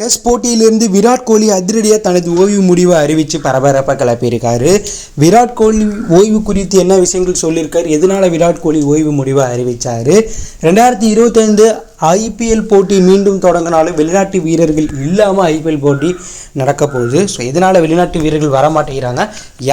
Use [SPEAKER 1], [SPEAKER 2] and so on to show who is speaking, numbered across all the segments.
[SPEAKER 1] Test போட்டியிலிருந்து விராட் கோலி அதிரடியாக தனது ஓய்வு முடிவை அறிவித்து பரபரப்பாக கிளப்பியிருக்காரு. விராட் கோலி ஓய்வு குறித்து என்ன விஷயங்கள் சொல்லியிருக்காரு, எதனால் விராட் கோலி ஓய்வு முடிவை அறிவித்தார், 2025 IPL போட்டி மீண்டும் தொடங்கினாலும் வெளிநாட்டு வீரர்கள் இல்லாமல் IPL போட்டி நடக்க போகுது. ஸோ இதனால் வெளிநாட்டு வீரர்கள் வரமாட்டேங்கிறாங்க.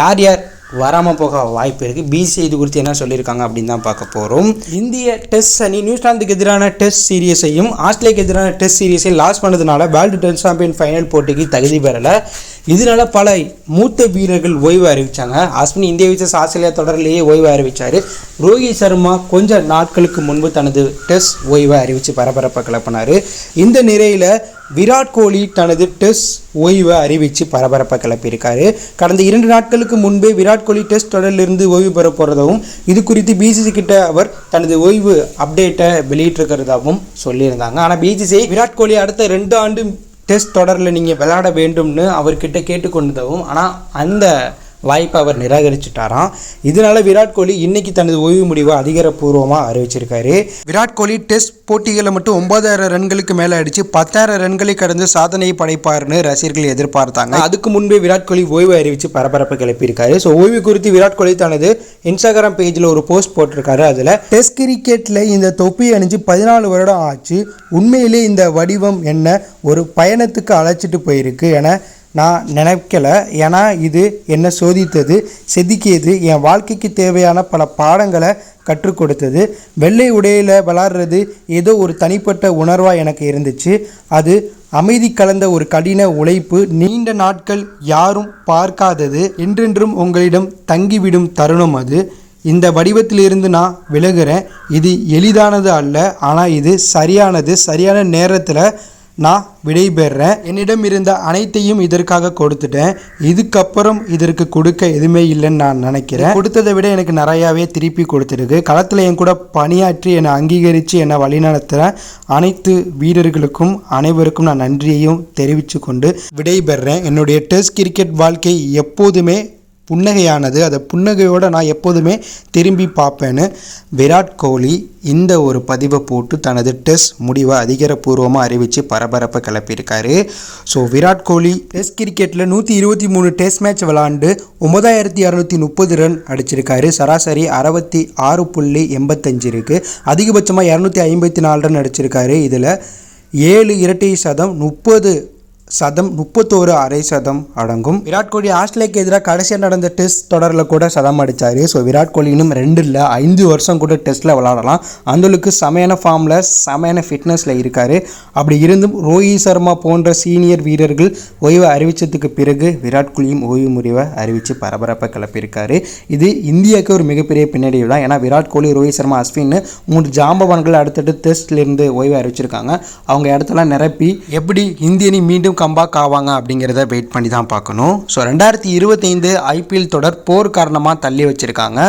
[SPEAKER 1] யார் யார் வராமல் போக வாய்ப்பு இருக்குது, BCCI இது குறித்து என்ன சொல்லியிருக்காங்க அப்படின்னு தான் பார்க்க போகிறோம். இந்திய டெஸ்ட் அணி நியூசிலாந்துக்கு எதிரான டெஸ்ட் சீரியஸையும் ஆஸ்திரேலியாவுக்கு எதிரான டெஸ்ட் சீரியஸையும் லாஸ் பண்ணதுனால வேர்ல்டு டெஸ்ட் சாம்பியன் ஃபைனல் போட்டிக்கு தகுதி பெறலை. இதனால பல மூத்த வீரர்கள் ஓய்வு அறிவித்தாங்க. அஸ்வின் இந்திய விசஸ் ஆஸ்திரேலியா தொடரிலேயே ஓய்வு அறிவித்தார். ரோஹித் சர்மா கொஞ்ச நாட்களுக்கு முன்பு தனது டெஸ்ட் ஓய்வை அறிவித்து பரபரப்பை கிளப்பினார். இந்த நிலையில் விராட் கோலி தனது டெஸ்ட் ஓய்வை அறிவித்து பரபரப்பை கிளப்பியிருக்காரு. கடந்த 2 நாட்களுக்கு முன்பே விராட் கோலி டெஸ்ட் தொடரிலிருந்து ஓய்வு பெற போகிறதாகவும் இது குறித்து BCCI கிட்ட அவர் தனது ஓய்வு அப்டேட்டை வெளியிட்டிருக்கிறதாகவும் சொல்லியிருந்தாங்க. ஆனால் BCCI விராட் கோலி அடுத்த 2 ஆண்டு டெஸ்ட் தொடரில் நீங்கள் விளையாட வேண்டும்னு அவர்கிட்ட கேட்டுக்கொண்டதாகவும், ஆனால் அந்த வாய்ப்பை அவர் நிராகரிச்சுட்டாராம். இதனால விராட் கோலி இன்னைக்கு தனது ஓய்வு முடிவை அதிகாரப்பூர்வமாக அறிவிச்சிருக்காரு. விராட் கோலி டெஸ்ட் போட்டிகளில் மட்டும் 9000 ரன்களுக்கு மேலே அடித்து 10,000 ரன்களை கடந்து சாதனையை படைப்பார்னு ரசிகர்கள் எதிர்பார்த்தாங்க. அதுக்கு முன்பே விராட் கோலி ஓய்வு அறிவித்து பரபரப்பை கிளப்பியிருக்காரு. ஸோ ஓய்வு குறித்து விராட் கோலி தனது இன்ஸ்டாகிராம் பேஜில் ஒரு போஸ்ட் போட்டிருக்காரு. அதில் டெஸ்ட் கிரிக்கெட்டில் இந்த தொப்பி அணிஞ்சு 14 வருடம் ஆச்சு, உண்மையிலே இந்த வடிவம் என்ன ஒரு பயணத்துக்கு அழைச்சிட்டு போயிருக்கு என நான் நினைக்கல. ஏன்னா இது என்னை சோதித்தது, செதுக்கியது, என் வாழ்க்கைக்கு தேவையான பல பாடங்களை கற்றுக் கொடுத்தது. வெள்ளை உடையில் விளாட்றது ஏதோ ஒரு தனிப்பட்ட உணர்வாக எனக்கு இருந்துச்சு. அது அமைதி கலந்த ஒரு கடின உழைப்பு, நீண்ட நாட்கள் யாரும் பார்க்காதது, என்றென்றும் உங்களிடம் தங்கிவிடும் தருணம் அது. இந்த வடிவத்திலிருந்து நான் விலகுறேன். இது எளிதானது அல்ல, ஆனால் இது சரியானது. சரியான நேரத்தில் நான் விடைபெறேன். என்னிடம் இருந்த அனைத்தையும் இதற்காக கொடுத்துட்டேன். இதுக்கப்புறம் இதற்கு கொடுக்க எதுவுமே இல்லைன்னு நான் நினைக்கிறேன். கொடுத்ததை விட எனக்கு நிறையாவே திருப்பி கொடுத்துருக்கு. களத்தில் என் கூட பணியாற்றி என்னை அங்கீகரித்து என்னை வழிநடத்துகிற அனைத்து வீரர்களுக்கும் அனைவருக்கும் நான் நன்றியையும் தெரிவித்து கொண்டு விடைபெறேன். என்னுடைய டெஸ்ட் கிரிக்கெட் வாழ்க்கை எப்போதுமே புன்னகையானது. அதை புன்னகையோடு நான் எப்போதுமே திரும்பி பார்ப்பேன்னு விராட் கோலி இந்த ஒரு பதிவை போட்டு தனது டெஸ்ட் முடிவை அதிகாரப்பூர்வமாக அறிவித்து பரபரப்பை கிளப்பியிருக்காரு. ஸோ விராட் கோலி டெஸ்ட் கிரிக்கெட்டில் 123 டெஸ்ட் மேட்ச் விளாண்டு 9630 ரன் அடிச்சிருக்காரு. சராசரி 66.85 இருக்குது. அதிகபட்சமாக 254 ரன் அடிச்சிருக்காரு. இதில் 7 இரட்டை சதம், 30 சதம், 31 அரை சதம் அடங்கும். விராட் கோலி ஆஸ்திரேலியாவுக்கு எதிராக கடைசியாக நடந்த டெஸ்ட் தொடரில் கூட சதம் அடித்தார். ஸோ விராட் கோலி இன்னும் 2 இல்லை 5 வருஷம் கூட டெஸ்ட்டில் விளாடலாம். அந்தளவுக்கு செமையான ஃபார்மில் செமையான ஃபிட்னஸில் இருக்கார். அப்படி இருந்தும் ரோஹித் சர்மா போன்ற சீனியர் வீரர்கள் ஓய்வை அறிவித்ததுக்கு பிறகு விராட் கோலியும் ஓய்வு முடிவை அறிவித்து பரபரப்பை கிளப்பியிருக்காரு. இது இந்தியாவுக்கு ஒரு மிகப்பெரிய பின்னடைவு தான். ஏன்னா விராட் கோலி, ரோஹித் சர்மா, அஸ்வின் 3 ஜாம்பவான்கள் அடுத்தடுத்து டெஸ்ட்லேருந்து ஓய்வு அறிவிச்சிருக்காங்க. அவங்க இடத்தெல்லாம் நிரப்பி எப்படி இந்திய அணி மீண்டும் கம்பேக் ஆவாங்க அப்படிங்கிறத வெயிட் பண்ணி தான் பார்க்கணும். ஸோ 2025 IPL தொடர் போர் காரணமாக தள்ளி வச்சுருக்காங்க.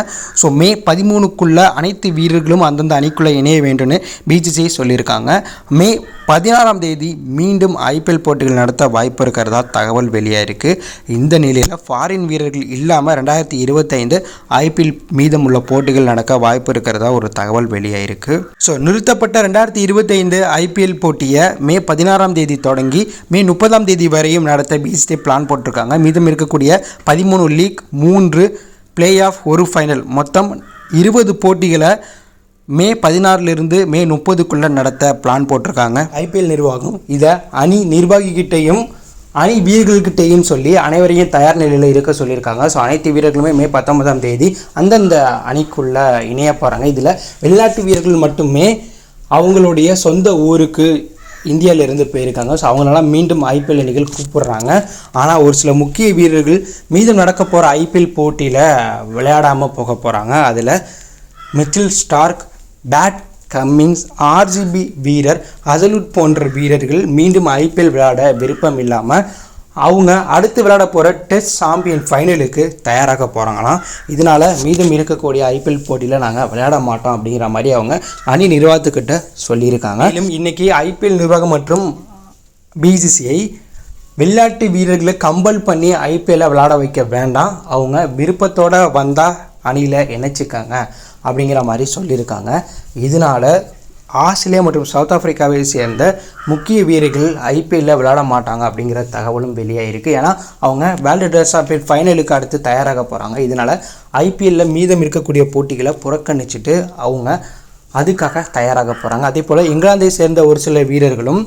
[SPEAKER 1] ஸோ மே 13க்குள்ளே அனைத்து வீரர்களும் அந்தந்த அணிக்குள்ளே இணைய வேண்டும்னு BCCI சொல்லியிருக்காங்க. மே 16ஆம் தேதி மீண்டும் IPL போட்டிகள் நடத்த வாய்ப்பு இருக்கிறதா தகவல் வெளியாயிருக்கு. இந்த நிலையில் ஃபாரின் வீரர்கள் இல்லாமல் 2025 IPL மீதமுள்ள போட்டிகள் நடக்க வாய்ப்பு இருக்கிறதா ஒரு தகவல் வெளியாயிருக்கு. ஸோ நிறுத்தப்பட்ட 2025 IPL போட்டியை மே 16ஆம் தேதி தொடங்கி மே 30ஆம் தேதி வரையும் நடத்த BCCI பிளான் போட்டிருக்காங்க. மீதம் இருக்கக்கூடிய 13 லீக், 3 பிளே ஆஃப், 1 ஃபைனல், மொத்தம் 20 போட்டிகளை மே 16லிருந்து மே 30க்குள்ளே நடத்த பிளான் போட்டிருக்காங்க. IPL நிர்வாகம் இதை அணி நிர்வாகிகிட்டையும் அணி வீரர்கள்கிட்டையும் சொல்லி அனைவரையும் தயார் நிலையில் இருக்க சொல்லியிருக்காங்க. ஸோ அனைத்து வீரர்களுமே மே 19ஆம் தேதி அந்தந்த அணிக்குள்ளே இணைய போகிறாங்க. இதில் வெளிநாட்டு வீரர்கள் மட்டுமே அவங்களுடைய சொந்த ஊருக்கு இந்தியாவிலேருந்து போயிருக்காங்க. ஸோ அவங்களெல்லாம் மீண்டும் IPL அணிகள் கூப்பிடுறாங்க. ஆனால் ஒரு சில முக்கிய வீரர்கள் மீதம் நடக்க போகிற IPL போட்டியில் விளையாடாமல் போக போகிறாங்க. அதில் மிச்சல் ஸ்டார்க், பேட் கம்மிங்ஸ், RCB வீரர் ஹசல்வுட் போன்ற வீரர்கள் மீண்டும் IPL விளையாட விருப்பம் இல்லாமல் அவங்க அடுத்து விளையாட போகிற டெஸ்ட் சாம்பியன் ஃபைனலுக்கு தயாராக போகிறாங்களாம். இதனால் மீதம் இருக்கக்கூடிய IPL போட்டியில் நாங்கள் விளையாட மாட்டோம் அப்படிங்கிற மாதிரி அவங்க அணி நிர்வாகத்துக்கிட்ட சொல்லியிருக்காங்க. மேலும் இன்றைக்கி IPL நிர்வாகம் மற்றும் BCCI வெளிநாட்டு வீரர்களை கம்பல் பண்ணி IPL விளையாட வைக்க வேண்டாம், அவங்க விருப்பத்தோடு வந்தால் அணியில் இணைச்சிக்காங்க அப்படிங்கிற மாதிரி சொல்லியிருக்காங்க. இதனால் ஆஸ்திரேலியா மற்றும் சவுத் ஆப்பிரிக்காவை சேர்ந்த முக்கிய வீரர்கள் ஐபிஎல்லில் விளையாட மாட்டாங்க அப்படிங்கிற தகவலும் வெளியாகிருக்கு. ஏன்னா அவங்க வேர்ல்டு டெஸ்ட் சாம்பியன் ஃபைனலுக்கு அடுத்து தயாராக போகிறாங்க. இதனால் ஐபிஎல்லில் மீதம் இருக்கக்கூடிய போட்டிகளை புறக்கணிச்சிட்டு அவங்க அதுக்காக தயாராக போகிறாங்க. அதே போல் இங்கிலாந்தை சேர்ந்த ஒரு சில வீரர்களும்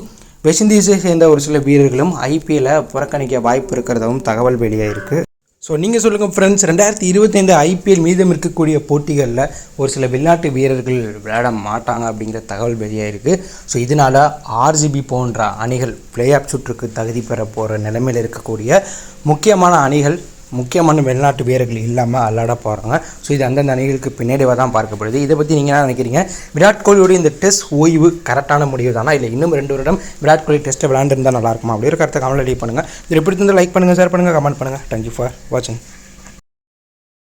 [SPEAKER 1] வெஸ்ட் இண்டீஸை சேர்ந்த ஒரு சில வீரர்களும் ஐபிஎல்லை புறக்கணிக்க வாய்ப்பு இருக்கிறதாகவும் தகவல் வெளியாகிருக்கு. ஸோ நீங்கள் சொல்லுங்கள் ஃப்ரெண்ட்ஸ், 2025 ஐபிஎல் மீதம் இருக்கக்கூடிய போட்டிகளில் ஒரு சில வெளிநாட்டு வீரர்கள் விளையாட மாட்டாங்க அப்படிங்கிற தகவல் வெளியாகிருக்கு. ஸோ இதனால் ஆர்சிபி போன்ற அணிகள் பிளே ஆஃப் சுற்றுக்கு தகுதி பெற போகிற நிலைமையில் இருக்கக்கூடிய முக்கியமான வெளிநாட்டு வீரர்கள் இல்லாமல் விளையாட போகிறாங்க. ஸோ இது அந்தந்த அணிகளுக்கு பின்னாடியாக தான் பார்க்கப்படுது. இதை பற்றி நீங்கள் என்ன நினைக்கிறீங்க? விராட் கோலியோட இந்த டெஸ்ட் ஓய்வு கரெக்டான முடிவு தானா, இல்லை இன்னும் 2 வருடம் விராட் கோலி டெஸ்ட்டை விளையாண்டுருந்தால் நல்லாயிருக்குமா? அப்படி ஒரு கருத்தை கமெண்ட் பண்ணுங்கள். இது எப்படி இருந்தால் லைக் பண்ணுங்கள், ஷேர் பண்ணுங்கள், கமெண்ட் பண்ணுங்கள். தேங்க்யூ ஃபார் வாட்சிங்.